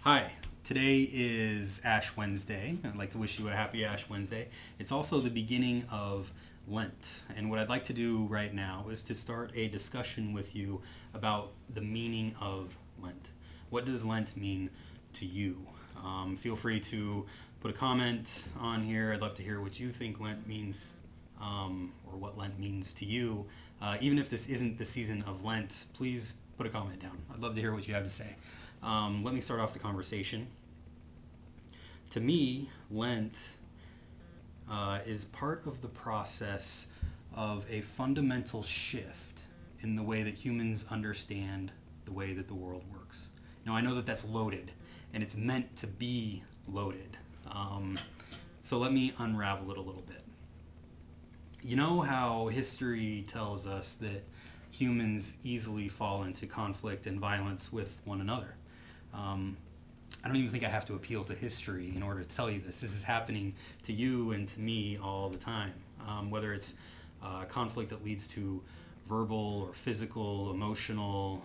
Hi, today is Ash Wednesday. I'd like to wish you a happy Ash Wednesday. It's also the beginning of Lent, and what I'd like to do right now is to start a discussion with you about the meaning of Lent. What does Lent mean to you? Feel free to put a comment on here. I'd love to hear what you think Lent means, or what Lent means to you. Even if this isn't the season of Lent, please put a comment down. I'd love to hear what you have to say. Let me start off the conversation. To me, Lent is part of the process of a fundamental shift in the way that humans understand the way that the world works. Now, I know that that's loaded, and it's meant to be loaded. So let me unravel it a little bit. You know how history tells us that humans easily fall into conflict and violence with one another? I don't even think I have to appeal to history in order to tell you this. This is happening to you and to me all the time. Whether it's conflict that leads to verbal or physical, emotional,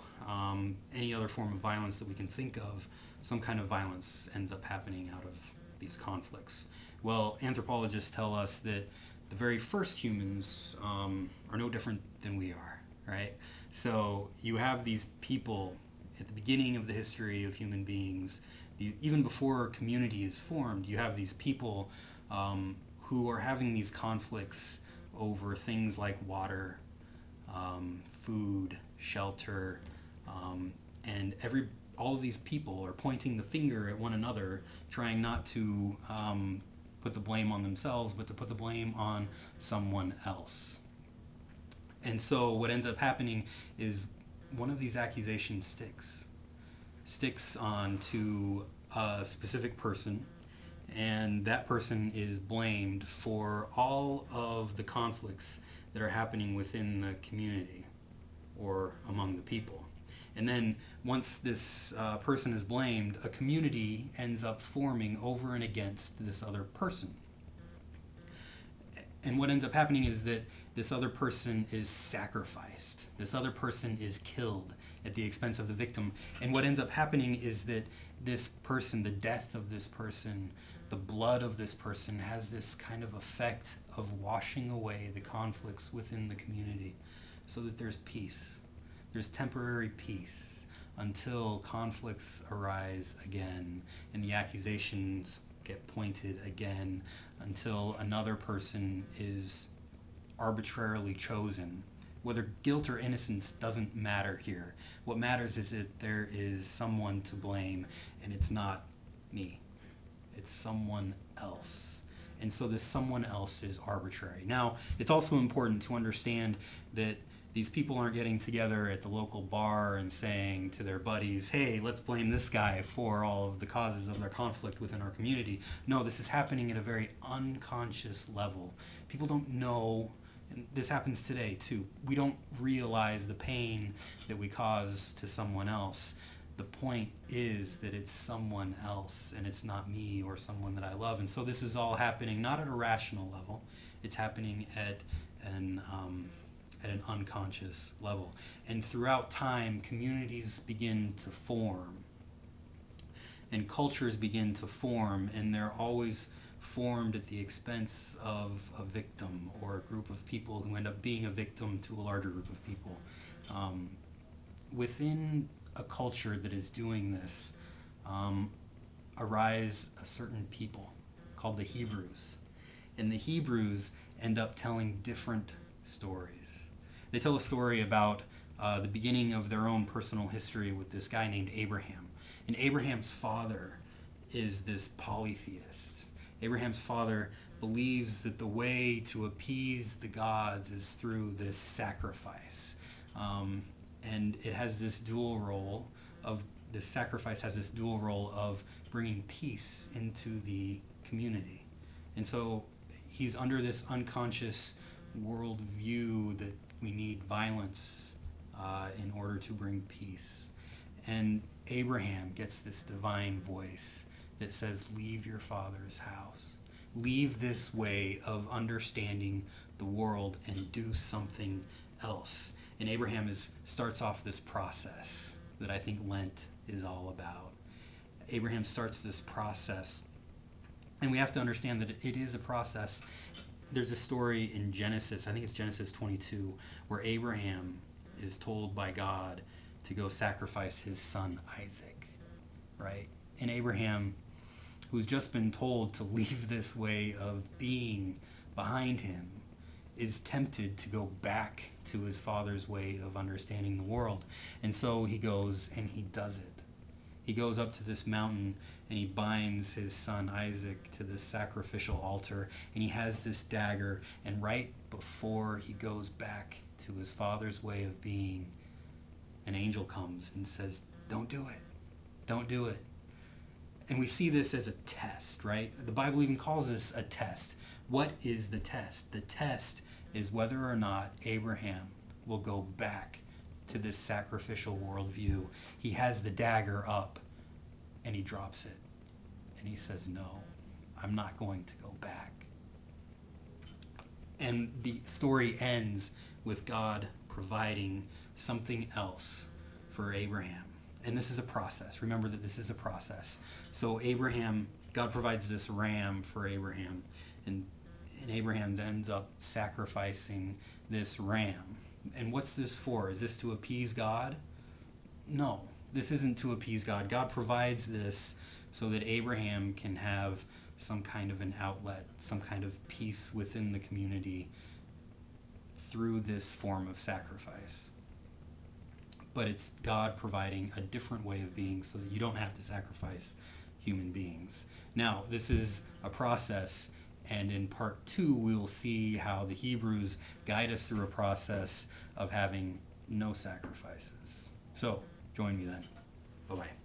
any other form of violence that we can think of, some kind of violence ends up happening out of these conflicts. Well, anthropologists tell us that the very first humans are no different than we are, right? So you have these people at the beginning of the history of human beings, even before community is formed, you have these people who are having these conflicts over things like water, food, shelter, and all of these people are pointing the finger at one another, trying not to put the blame on themselves, but to put the blame on someone else. And so what ends up happening is one of these accusations sticks onto a specific person, and that person is blamed for all of the conflicts that are happening within the community or among the people. And then once this person is blamed, a community ends up forming over and against this other person. And what ends up happening is that this other person is sacrificed. This other person is killed at the expense of the victim. And what ends up happening is that this person, the death of this person, the blood of this person has this kind of effect of washing away the conflicts within the community so that there's peace. There's temporary peace until conflicts arise again and the accusations get pointed again until another person is arbitrarily chosen. Whether guilt or innocence doesn't matter here. What matters is that there is someone to blame, and it's not me. It's someone else. And so this someone else is arbitrary. Now, it's also important to understand that these people aren't getting together at the local bar and saying to their buddies, hey, let's blame this guy for all of the causes of their conflict within our community. No, this is happening at a very unconscious level. People don't know, and this happens today too. We don't realize the pain that we cause to someone else. The point is that it's someone else and it's not me or someone that I love. And so this is all happening not at a rational level. It's happening at an unconscious level. And throughout time, communities begin to form and cultures begin to form, and they're always formed at the expense of a victim or a group of people who end up being a victim to a larger group of people. Within a culture that is doing this, arise a certain people called the Hebrews. And the Hebrews end up telling different stories. They tell a story about the beginning of their own personal history with this guy named Abraham. And Abraham's father is this polytheist. Abraham's father believes that the way to appease the gods is through this sacrifice. And it has this dual role of, this sacrifice has this dual role of bringing peace into the community. And so he's under this unconscious worldview that we need violence in order to bring peace. And Abraham gets this divine voice that says, leave your father's house. Leave this way of understanding the world and do something else. And Abraham starts off this process that I think Lent is all about. Abraham starts this process. And we have to understand that it is a process. There's a story in Genesis, I think it's Genesis 22, where Abraham is told by God to go sacrifice his son Isaac, right? And Abraham, who's just been told to leave this way of being behind him, is tempted to go back to his father's way of understanding the world. And so he goes and he does it. He goes up to this mountain and he binds his son Isaac to this sacrificial altar, and he has this dagger, and right before he goes back to his father's way of being, an angel comes and says, "Don't do it. Don't do it." And we see this as a test, right? The Bible even calls this a test. What is the test? The test is whether or not Abraham will go back to this sacrificial worldview. He has the dagger up and he drops it. And he says, "No, I'm not going to go back." And the story ends with God providing something else for Abraham. And this is a process. Remember that this is a process. So God provides this ram for Abraham, and Abraham ends up sacrificing this ram. And what's this for? Is this to appease God? No, this isn't to appease God. God provides this so that Abraham can have some kind of an outlet, some kind of peace within the community through this form of sacrifice. But it's God providing a different way of being so that you don't have to sacrifice human beings. Now, this is a process, and in part 2, we will see how the Hebrews guide us through a process of having no sacrifices. So, join me then. Bye-bye.